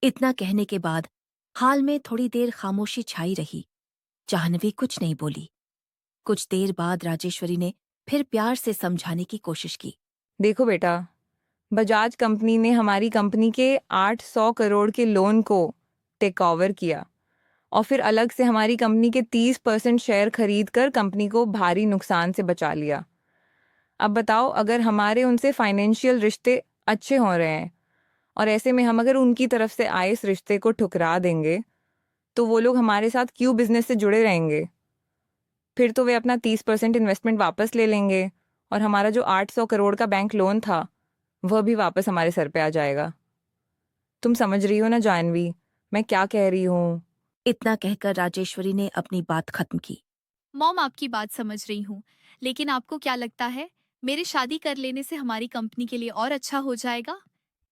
इतना कहने के बाद हाल में थोड़ी देर खामोशी छाई रही। जाह्नवी कुछ नहीं बोली। कुछ देर बाद राजेश्वरी ने फिर प्यार से समझाने की कोशिश की। देखो बेटा, बजाज कंपनी ने हमारी कंपनी के 800 करोड़ के लोन को टेक ओवर किया और फिर अलग से हमारी कंपनी के 30% शेयर खरीद कर कंपनी को भारी नुकसान से बचा लिया। अब बताओ, अगर हमारे उनसे फाइनेंशियल रिश्ते अच्छे हो रहे हैं और ऐसे में हम अगर उनकी तरफ से आए इस रिश्ते को ठुकरा देंगे तो वो लोग हमारे साथ क्यों बिजनेस से जुड़े रहेंगे? फिर तो वे अपना 30% इन्वेस्टमेंट वापस ले लेंगे और हमारा जो 800 करोड़ का बैंक लोन था वह भी वापस हमारे सर पे आ जाएगा। तुम समझ रही हो ना जानवी, मैं क्या कह रही हूँ? इतना कहकर राजेश्वरी ने अपनी बात खत्म की। मॉम, आपकी बात समझ रही हूँ, लेकिन आपको क्या लगता है मेरे शादी कर लेने से हमारी कंपनी के लिए और अच्छा हो जाएगा?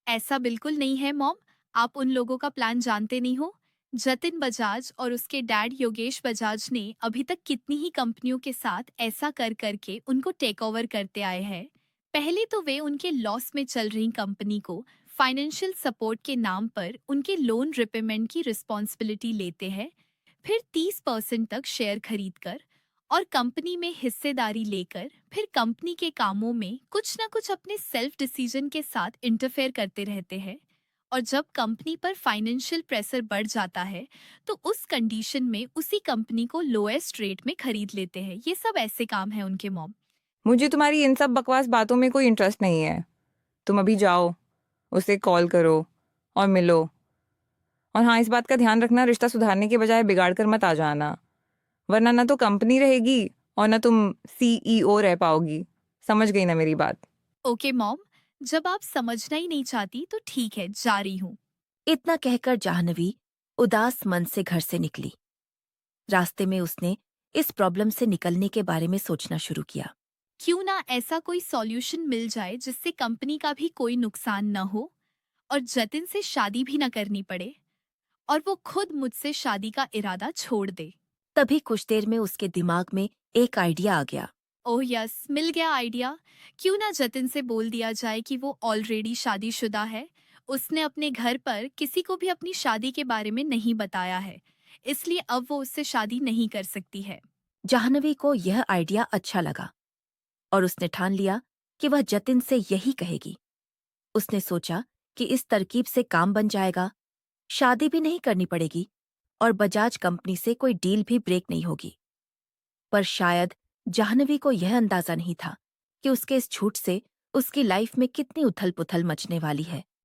ऐसा बिल्कुल नहीं है मॉम। आप उन लोगों का प्लान जानते नहीं हो। जतिन बजाज और उसके डैड योगेश बजाज ने अभी तक कितनी ही कंपनियों के साथ ऐसा कर करके उनको टेक ओवर करते आए हैं। पहले तो वे उनके लॉस में चल रही कंपनी को फाइनेंशियल सपोर्ट के नाम पर उनके लोन रिपेमेंट की रिस्पॉन्सिबिलिटी लेते हैं, फिर 30% तक शेयर खरीदकर और कंपनी में हिस्सेदारी लेकर फिर कंपनी के कामों में कुछ ना कुछ अपने सेल्फ डिसीजन के साथ इंटरफेयर करते रहते हैं। और जब कंपनी पर फाइनेंशियल प्रेशर बढ़ जाता है तो उस कंडीशन में उसी कंपनी को लोएस्ट रेट में खरीद लेते हैं। ये सब ऐसे काम है उनके मॉम। मुझे तुम्हारी इन सब बकवास बातों में कोई इंटरेस्ट नहीं है। तुम अभी जाओ, उसे कॉल करो और मिलो। और हाँ, इस बात का ध्यान रखना, रिश्ता सुधारने के बजाय बिगाड़ कर मत आ जाना, वरना ना तो कंपनी रहेगी और ना तुम सीईओ रह पाओगी। समझ गई ना मेरी बात? ओके मॉम, जब आप समझना ही नहीं चाहती तो ठीक है, जा रही हूँ। इतना कहकर जाह्नवी उदास मन से घर से निकली। रास्ते में उसने इस प्रॉब्लम से निकलने के बारे में सोचना शुरू किया। क्यों ना ऐसा कोई सॉल्यूशन मिल जाए जिससे कंपनी का भी कोई नुकसान न हो और जतिन से शादी भी न करनी पड़े और वो खुद मुझसे शादी का इरादा छोड़ दे। तभी कुछ देर में उसके दिमाग में एक आइडिया आ गया। ओह यस, मिल गया आइडिया। क्यों ना जतिन से बोल दिया जाए कि वो ऑलरेडी शादीशुदा है। उसने अपने घर पर किसी को भी अपनी शादी के बारे में नहीं बताया है, इसलिए अब वो उससे शादी नहीं कर सकती है। जाह्नवी को यह आइडिया अच्छा लगा और उसने ठान लिया कि वह जतिन से यही कहेगी। उसने सोचा कि इस तरकीब से काम बन जाएगा, शादी भी नहीं करनी पड़ेगी और बजाज कंपनी से कोई डील भी ब्रेक नहीं होगी। पर शायद जाह्नवी को यह अंदाजा नहीं था कि उसके इस झूठ से उसकी लाइफ में कितनी उथल-पुथल मचने वाली है।